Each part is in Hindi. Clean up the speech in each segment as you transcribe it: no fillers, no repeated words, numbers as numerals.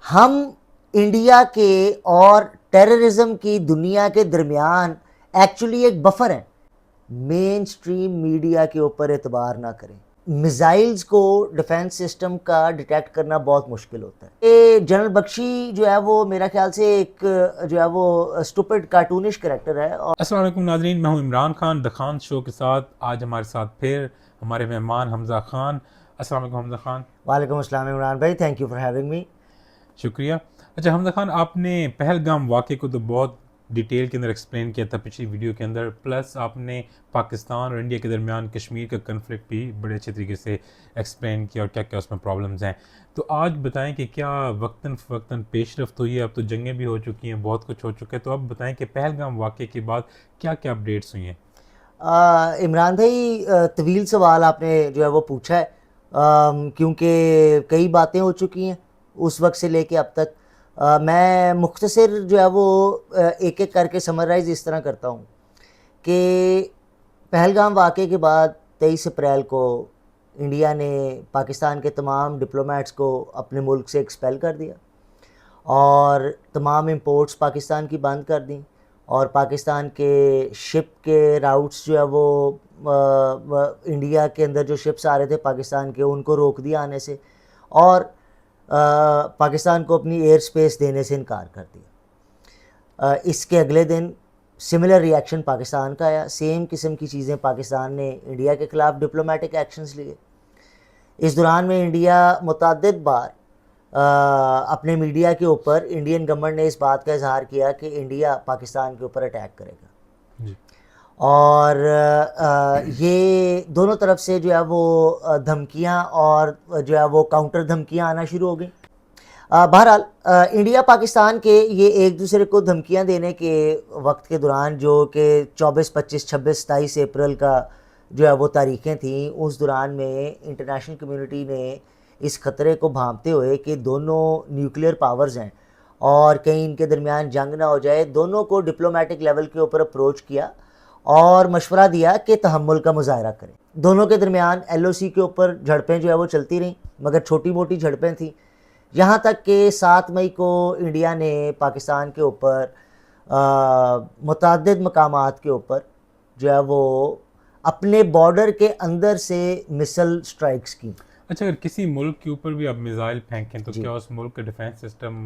हम इंडिया के और टेररिज्म की दुनिया के दरमियान एक्चुअली एक बफर हैं। मेन स्ट्रीम मीडिया के ऊपर एतबार ना करें। मिसाइल्स को डिफेंस सिस्टम का डिटेक्ट करना बहुत मुश्किल होता है। ये जनरल बख्शी जो है वो मेरा ख्याल से एक जो है वो स्टूपिड कार्टूनिश करेक्टर है। और अस्सलाम वालेकुम नाजरीन, मैं हूं इमरान खान द खान शो के साथ। आज हमारे साथ फिर हमारे मेहमान हमज़ा खान। अस्सलाम वालेकुम हमज़ा खान। वालेकुम अस्सलाम इमरान भाई, thank you for having me. शुक्रिया। अच्छा हमज़ा खान, आपने पहलगाम वाक़े को तो बहुत डिटेल के अंदर एक्सप्लेन किया था पिछली वीडियो के अंदर, प्लस आपने पाकिस्तान और इंडिया के दरमियान कश्मीर का कन्फ्लिक्ट भी बड़े अच्छे तरीके से एक्सप्लेन किया और क्या क्या उसमें प्रॉब्लम्स हैं। तो आज बताएं कि क्या वक्तन फ़वक्तन पेशरफ्त हुई है? अब तो जंगें भी हो चुकी हैं, बहुत कुछ हो चुका है। तो अब बताएं कि पहलगाम वाक़े के बाद क्या क्या अपडेट्स हुई हैं? इमरान भाई, तवील सवाल आपने जो है वो पूछा है, क्योंकि कई बातें हो चुकी हैं उस वक्त से लेके अब तक। मैं मुख्तसर जो है वो एक एक करके समराइज़ इस तरह करता हूँ कि पहलगाम वाक़े के बाद 23 अप्रैल को इंडिया ने पाकिस्तान के तमाम डिप्लोमेट्स को अपने मुल्क से एक्सपेल कर दिया और तमाम इंपोर्ट्स पाकिस्तान की बंद कर दी और पाकिस्तान के शिप के राउट्स जो है वो इंडिया के अंदर जो शिप्स आ रहे थे पाकिस्तान के, उनको रोक दिया आने से और पाकिस्तान को अपनी एयर स्पेस देने से इनकार कर दिया। इसके अगले दिन सिमिलर रिएक्शन पाकिस्तान का आया। सेम किस्म की चीज़ें पाकिस्तान ने इंडिया के ख़िलाफ़ डिप्लोमेटिक एक्शंस लिए। इस दौरान में इंडिया मुतअद्दिद बार अपने मीडिया के ऊपर इंडियन गवर्नमेंट ने इस बात का इजहार किया कि इंडिया पाकिस्तान के ऊपर अटैक करेगा जी। और ये दोनों तरफ से जो है वो धमकियां और जो है वो काउंटर धमकियां आना शुरू हो गई। बहरहाल इंडिया पाकिस्तान के ये एक दूसरे को धमकियां देने के वक्त के दौरान, जो कि 24, 25, 26, 27 अप्रैल का जो है वो तारीखें थी, उस दौरान में इंटरनेशनल कम्युनिटी ने इस ख़तरे को भांपते हुए कि दोनों न्यूक्लियर पावर्स हैं और कहीं इनके दरमियान जंग ना हो जाए, दोनों को डिप्लोमेटिक लेवल के ऊपर अप्रोच किया और मशवरा दिया कि तहम्मुल का मुजाहरा करें। दोनों के दरमियान LOC के ऊपर झड़पें जो है वो चलती रहीं, मगर छोटी मोटी झड़पें थी। यहाँ तक कि 7 मई को इंडिया ने पाकिस्तान के ऊपर मुतअद्दिद मकामात के ऊपर जो है वो अपने बॉर्डर के अंदर से मिसल स्ट्राइक्स की। अच्छा, अगर किसी मुल्क के ऊपर भी आप मिसाइल फेंकें तो जी, क्या उस मुल्क का डिफेंस सिस्टम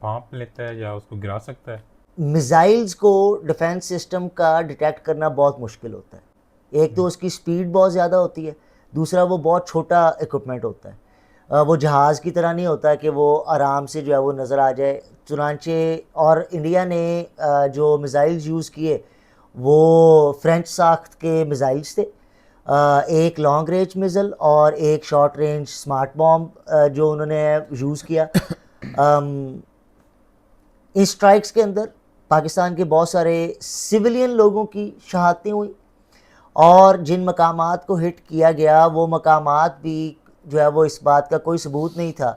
भांप लेता है या उसको गिरा सकता है? मिसाइल्स को डिफेंस सिस्टम का डिटेक्ट करना बहुत मुश्किल होता है। एक तो जी। उसकी स्पीड बहुत ज़्यादा होती है, दूसरा वो बहुत छोटा इक्विपमेंट होता है। वो जहाज़ की तरह नहीं होता कि वो आराम से जो है वो नज़र आ जाए। चुनांचे और इंडिया ने जो मिसाइल्स यूज़ किए वो फ्रेंच साख्त के मिसाइल्स थे। एक लॉन्ग रेंज मिज़ल और एक शॉर्ट रेंज स्मार्ट बॉम्ब जो उन्होंने यूज़ किया। अम, इन स्ट्राइक्स के अंदर पाकिस्तान के बहुत सारे सिविलियन लोगों की शहादतें हुई और जिन मकामात को हिट किया गया वो मकामात भी जो है वो इस बात का कोई सबूत नहीं था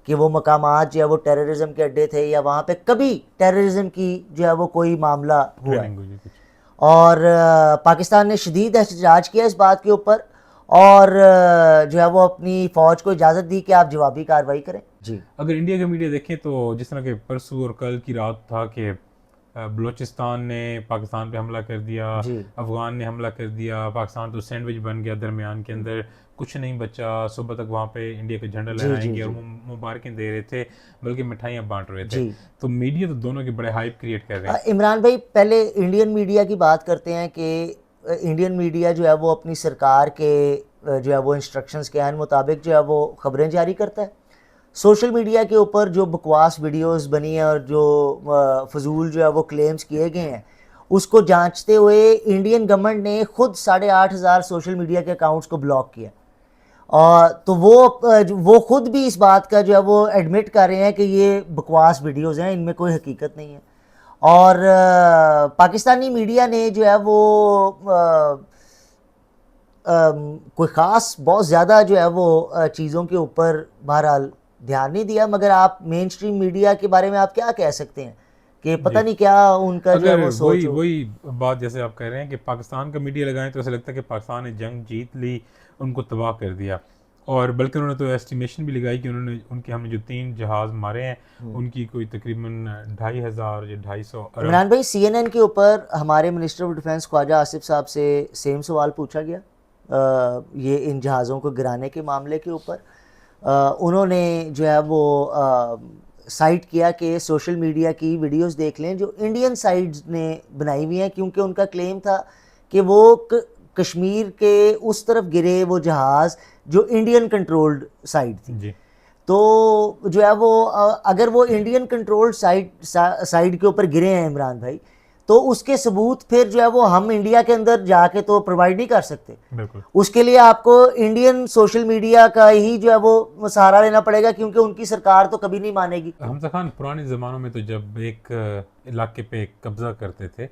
कि वो मकामात जो है वो टेररिज्म के अड्डे थे या वहाँ पे कभी टेररिज्म की जो है वो कोई मामला हुआ है। ट्रेनिंग हुई है कुछ? और पाकिस्तान ने शदीद एहतजाज किया इस बात के ऊपर और जो है वो अपनी फ़ौज को इजाज़त दी कि आप जवाबी कार्रवाई करें। जी, अगर इंडिया का मीडिया देखें तो जिस तरह के परसों और कल की रात था कि बलूचिस्तान ने पाकिस्तान पे हमला कर दिया, जी, अफ़गान ने हमला कर दिया, पाकिस्तान तो सैंडविच बन गया दरमियान के अंदर, कुछ नहीं बचा। सुबह तक वहाँ पे इंडिया का झंडा जी, जी, लहराएंगे और जी, मुबारकें दे रहे थे, बल्कि मिठाइयाँ बांट रहे थे। जी। तो मीडिया तो दोनों के बड़े हाइप क्रिएट कर रहे हैं। इमरान भाई, पहले इंडियन मीडिया की बात करते हैं कि इंडियन मीडिया जो है वो अपनी सरकार के जो है वो इंस्ट्रक्शंस के आन मुताबिक जो है वो ख़बरें जारी करता है। सोशल मीडिया के ऊपर जो बकवास वीडियोस बनी हैं और जो फजूल जो है वो क्लेम्स किए गए हैं, उसको जांचते हुए इंडियन गवर्नमेंट ने खुद 8,500 सोशल मीडिया के अकाउंट्स को ब्लॉक किया। और तो वो खुद भी इस बात का जो है वो एडमिट कर रहे हैं कि ये बकवास वीडियोस हैं, इनमें कोई हकीकत नहीं है। और पाकिस्तानी मीडिया ने जो है वो कोई ख़ास बहुत ज़्यादा जो है वो चीज़ों के ऊपर बहरहाल ध्यान नहीं दिया। मगर आप मेन स्ट्रीम मीडिया के बारे में आप क्या कह सकते हैं कि पता जी। नहीं क्या उनका जो है अगर वो सोच वही हो। वही बात जैसे आप कह रहे हैं कि पाकिस्तान का मीडिया लगाएं तो ऐसा लगता है कि पाकिस्तान ने जंग जीत ली, उनको तबाह कर दिया। और बल्कि उन्होंने तो एस्टिमेशन भी लगाई कि उन्होंने उनके हमने जो 3 जहाज़ मारे हैं उनकी कोई तकरीबन 2,500 या 250 अरब। इमरान भाई, CNN के ऊपर हमारे minister of defence Khawaja Asif साहब से सेम सवाल पूछा गया ये इन जहाज़ों को गिराने के मामले के ऊपर। उन्होंने जो है वो साइट किया कि सोशल मीडिया की वीडियोस देख लें जो इंडियन साइड्स ने बनाई हुई हैं, क्योंकि उनका क्लेम था कि वो कश्मीर के उस तरफ गिरे वो जहाज़ जो इंडियन कंट्रोल्ड साइड थी। जी। तो जो है वो अगर वो इंडियन कंट्रोल्ड साइड के ऊपर गिरे हैं इमरान भाई, तो उसके सबूत फिर जो है वो हम इंडिया के अंदर जाके तो प्रोवाइड नहीं कर सकते। बिल्कुल। उसके लिए आपको इंडियन सोशल मीडिया का ही जो है वो सहारा लेना पड़ेगा, क्योंकि उनकी सरकार तो कभी नहीं मानेगी। हमजा खान, पुराने ज़मानों में तो जब एक इलाके पे कब्ज़ा करते थे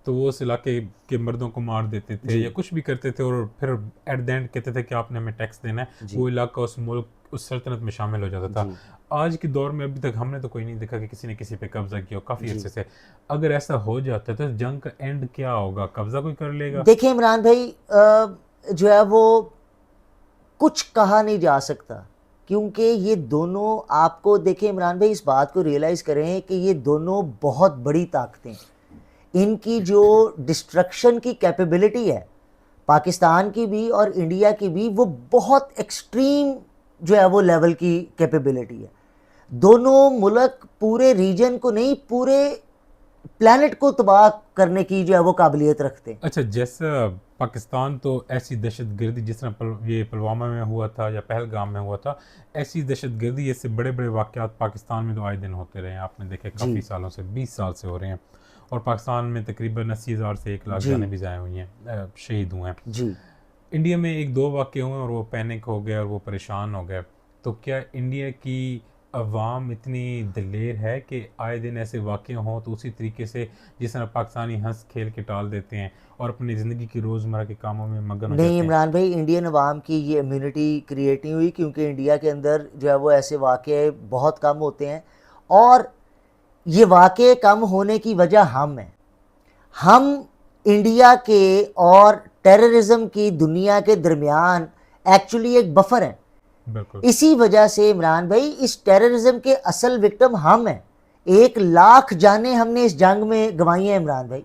तो वो उस इलाके के मर्दों को मार देते थे या कुछ भी करते थे और फिर एट द एंड कहते थे कि आपने हमें टैक्स देना है, वो इलाका उस मुल्क उस सल्तनत में शामिल हो जाता था। आज के दौर में अभी तक हमने तो कोई नहीं देखा कि किसी ने किसी पे कब्जा किया काफ़ी अच्छे से। अगर ऐसा हो जाता है तो जंग का एंड क्या होगा? कब्जा कोई कर लेगा? देखिए इमरान भाई, जो है वो कुछ कहा नहीं जा सकता, क्योंकि ये दोनों, आपको देखिए इमरान भाई, इस बात को रियलाइज़ करें कि ये दोनों बहुत बड़ी ताकतें, इनकी जो डिस्ट्रक्शन की कैपेबिलिटी है पाकिस्तान की भी और इंडिया की भी, वो बहुत एक्सट्रीम जो है वो लेवल की कैपेबिलिटी है। दोनों मुल्क पूरे रीजन को नहीं, पूरे प्लैनेट को तबाह करने की जो है वो काबिलियत रखते हैं। अच्छा, जैसा पाकिस्तान तो ऐसी दहशतगर्दी जिस तरह ये पुलवामा में हुआ था या पहलगाम में हुआ था, ऐसी दहशतगर्दी, ऐसे बड़े बड़े वाक़यात पाकिस्तान में तो आए दिन होते रहे हैं। आपने देखे काफ़ी सालों से, 20 साल से हो रहे हैं और पाकिस्तान में तकरीबन 80,000 से 1 लाख जानें भी ज़ाया हुई हैं, शहीद हुए हैं। जी, इंडिया में 1-2 वाक़ये हुए और वो पैनिक हो गए और वो परेशान हो गए। तो क्या इंडिया की अवाम इतनी दिलेर है कि आए दिन ऐसे वाक़ये हों तो उसी तरीके से जिस तरह पाकिस्तानी हंस खेल के टाल देते हैं और अपनी ज़िंदगी की रोज़मर्रा के कामों में मगन हो जाते नहीं हैं? इमरान भाई, इंडियन अवाम की ये इम्यूनिटी क्रिएट नहीं हुई, क्योंकि इंडिया के अंदर जो है वो ऐसे वाक़े बहुत कम होते हैं और ये वाक़े कम होने की वजह हम हैं। हम इंडिया के और टेररिज्म की दुनिया के दरमियान एक्चुअली एक बफर हैं। बिल्कुल। इसी वजह से इमरान भाई, इस टेररिज्म के असल विक्टिम हम हैं। 1 लाख जानें हमने इस जंग में गंवाई हैं इमरान भाई,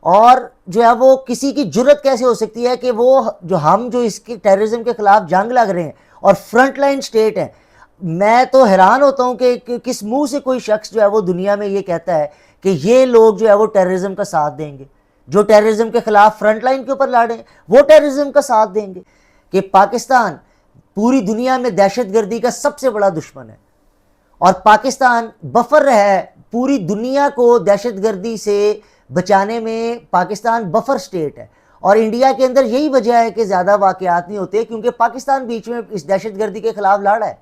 और जो है वो किसी की जुर्रत कैसे हो सकती है कि वो जो इसके टेररिज्म के खिलाफ जंग लग रहे हैं और फ्रंट लाइन स्टेट है। मैं तो हैरान होता हूँ कि किस मुंह से कोई शख्स जो है वो दुनिया में ये कहता है कि ये लोग जो है वो टेररिज्म का साथ देंगे, जो टेररिज्म के खिलाफ फ्रंट लाइन के ऊपर लड़े वो टेररिज्म का साथ देंगे। कि पाकिस्तान पूरी दुनिया में दहशतगर्दी का सबसे बड़ा दुश्मन है और पाकिस्तान बफर रहा है पूरी दुनिया को दहशतगर्दी से बचाने में। पाकिस्तान बफर स्टेट है और इंडिया के अंदर यही वजह है कि ज़्यादा वाक़यात नहीं होते, क्योंकि पाकिस्तान बीच में इस दहशतगर्दी के खिलाफ लड़ रहा है।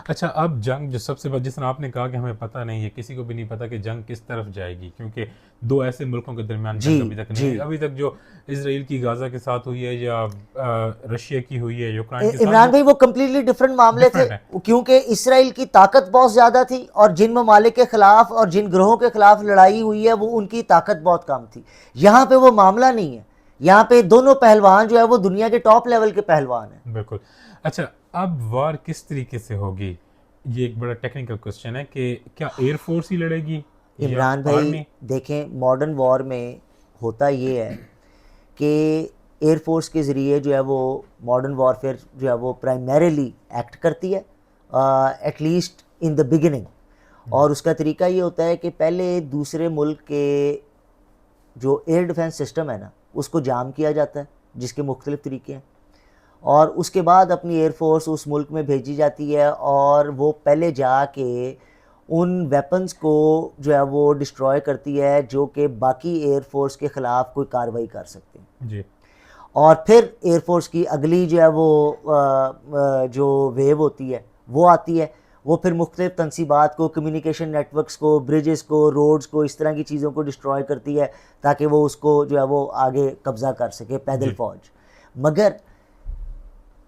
अच्छा, अब जंग जो सबसे बड़ा, जिस तरह आपने कहा कि हमें पता नहीं है, किसी को भी नहीं पता कि जंग किस तरफ जाएगी, क्योंकि 2 ऐसे मुल्कों के दरमियान जंग अभी तक नहीं हुई। अभी तक जो इजराइल की गाजा के साथ हुई है या रशिया की हुई है, यूक्रेन के साथ, इमरान भाई वो कम्प्लीटली डिफरेंट मामले थे, क्योंकि इसराइल की ताकत बहुत ज़्यादा थी और जिन ममालिक के खिलाफ और जिन ग्रोहों के खिलाफ लड़ाई हुई है वो उनकी ताकत बहुत कम थी। यहाँ पे वो मामला नहीं है, यहाँ पे दोनों पहलवान जो है वो दुनिया के टॉप लेवल के पहलवान हैं। बिल्कुल। अच्छा, अब वार किस तरीके से होगी, ये एक बड़ा टेक्निकल क्वेश्चन है कि क्या एयरफोर्स ही लड़ेगी या इमरान भाई आर्मी? देखें, मॉडर्न वॉर में होता ये है कि एयरफोर्स के ज़रिए जो है वो मॉडर्न वॉरफेयर जो है वो प्राइमरीली एक्ट करती है, एटलीस्ट इन द बिगिनिंग। और उसका तरीका ये होता है कि पहले दूसरे मुल्क के जो एयर डिफेंस सिस्टम है ना, उसको जाम किया जाता है, जिसके मुख्तलिफ तरीके हैं, और उसके बाद अपनी एयरफोर्स उस मुल्क में भेजी जाती है और वो पहले जाके उन वेपन्स को जो है वो डिस्ट्रॉय करती है जो कि बाकी एयरफोर्स के ख़िलाफ़ कोई कार्रवाई कर सकते हैं जी। और फिर एयरफोर्स की अगली जो है वो जो वेव होती है वो आती है, वो फिर मुख्तलिफ तनसीबात को, कम्युनिकेशन नेटवर्क्स को, ब्रिजेस को, रोड्स को, इस तरह की चीज़ों को डिस्ट्रॉय करती है ताकि वो उसको जो है वो आगे कब्ज़ा कर सके पैदल फ़ौज। मगर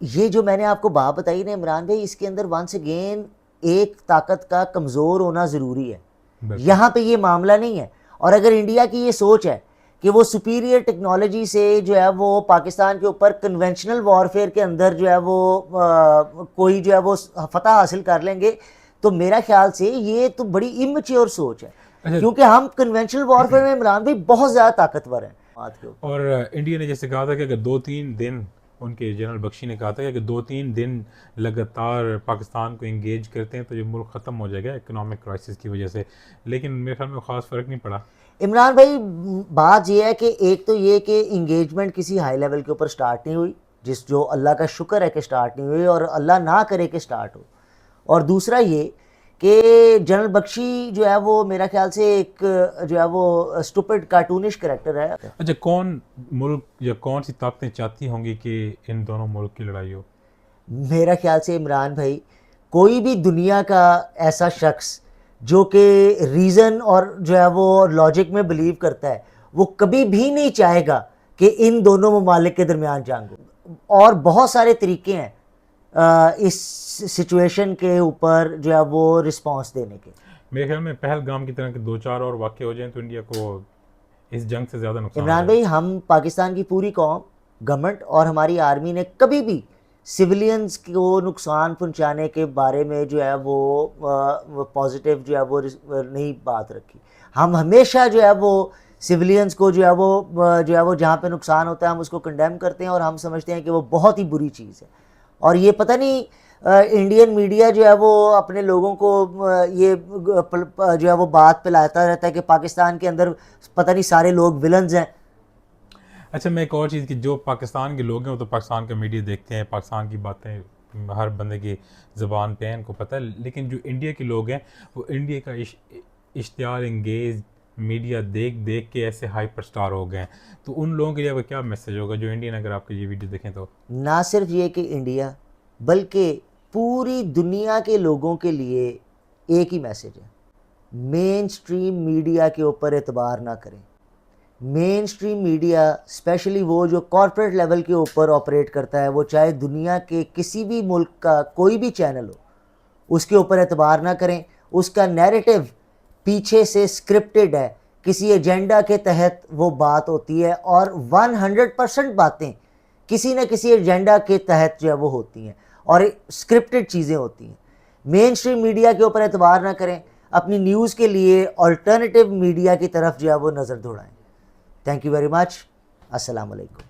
ये जो मैंने आपको बात बताई ना इमरान भाई, इसके अंदर वंस अगेन एक ताकत का कमज़ोर होना ज़रूरी है। यहाँ पे ये मामला नहीं है। और अगर इंडिया की ये सोच है कि वो सुपीरियर टेक्नोलॉजी से जो है वो पाकिस्तान के ऊपर कन्वेंशनल वॉरफेयर के अंदर जो है वो कोई जो है वो फतह हासिल कर लेंगे, तो मेरा ख्याल से ये तो बड़ी इमेच्योर सोच है, अच्छा। क्योंकि हम कन्वेंशनल वॉरफेयर में इमरान भाई बहुत ज़्यादा ताकतवर हैं बात के ऊपर। और इंडिया ने जैसे कहा था कि अगर 2-3 दिन, उनके जनरल बख्शी ने कहा था कि अगर 2-3 दिन लगातार पाकिस्तान को इंगेज करते हैं तो ये मुल्क ख़त्म हो जाएगा इकोनॉमिक क्राइसिस की वजह से, लेकिन मेरे ख्याल में ख़ास फ़र्क नहीं पड़ा। इमरान भाई बात यह है कि एक तो ये कि इंगेजमेंट किसी हाई लेवल के ऊपर स्टार्ट नहीं हुई, जो अल्लाह का शुक्र है कि स्टार्ट नहीं हुई और अल्लाह ना करे कि स्टार्ट हो। और दूसरा ये कि जनरल बख्शी जो है वो मेरा ख्याल से एक जो है वो स्टूपिड कार्टूनिश कैरेक्टर है। अच्छा, कौन मुल्क या कौन सी ताकतें चाहती होंगी कि इन दोनों मुल्क की लड़ाई हो? मेरा ख्याल से इमरान भाई कोई भी दुनिया का ऐसा शख्स जो कि रीज़न और जो है वो लॉजिक में बिलीव करता है, वो कभी भी नहीं चाहेगा कि इन दोनों ममालिक के दरमियान जंग हो। और बहुत सारे तरीके हैं इस सिचुएशन के ऊपर जो है वो रिस्पांस देने के। मेरे ख्याल में पहलगाम की तरह के 2-4 और वाक़े हो जाएं तो इंडिया को इस जंग से ज़्यादा नुकसान हो इमरान जाएगा। भाई हम पाकिस्तान की पूरी कौम, गवर्नमेंट और हमारी आर्मी ने कभी भी सिविलियंस को नुकसान पहुंचाने के बारे में जो है वो पॉजिटिव जो है वो नहीं बात रखी। हम हमेशा जो है वो सिविलियंस को जो है वो जहाँ पे नुकसान होता है हम उसको कंडेम करते हैं और हम समझते हैं कि वो बहुत ही बुरी चीज़ है। और ये पता नहीं इंडियन मीडिया जो है वो अपने लोगों को जो है वो बात फैलाता रहता है कि पाकिस्तान के अंदर पता नहीं सारे लोग विलन्स हैं। अच्छा, मैं एक और चीज़ कि जो पाकिस्तान के लोग हैं वो तो पाकिस्तान का मीडिया देखते हैं, पाकिस्तान की बातें हर बंदे की ज़बान पे हैं, इनको पता है, लेकिन जो इंडिया के लोग हैं वो इंडिया का इश्तिहार इंगेज मीडिया देख देख के ऐसे हाइपर स्टार हो गए हैं। तो उन लोगों के लिए आपका क्या मैसेज होगा जो इंडियन अगर आपके ये वीडियो देखें तो? ना सिर्फ ये कि इंडिया बल्कि पूरी दुनिया के लोगों के लिए एक ही मैसेज है, मेन स्ट्रीम मीडिया के ऊपर एतबार ना करें। मेन स्ट्रीम मीडिया स्पेशली वो जो कॉरपोरेट लेवल के ऊपर ऑपरेट करता है, वो चाहे दुनिया के किसी भी मुल्क का कोई भी चैनल हो, उसके ऊपर एतबार ना करें। उसका नैरेटिव पीछे से स्क्रिप्टेड है, किसी एजेंडा के तहत वो बात होती है और 100% बातें किसी न किसी एजेंडा के तहत जो है वो होती हैं और स्क्रिप्टेड चीज़ें होती हैं। मेन स्ट्रीम मीडिया के ऊपर एतबार ना करें, अपनी न्यूज़ के लिए अल्टरनेटिव मीडिया की तरफ जो है वो नज़र दौड़ाएं। Thank you very much. अस्सलाम वालेकुम।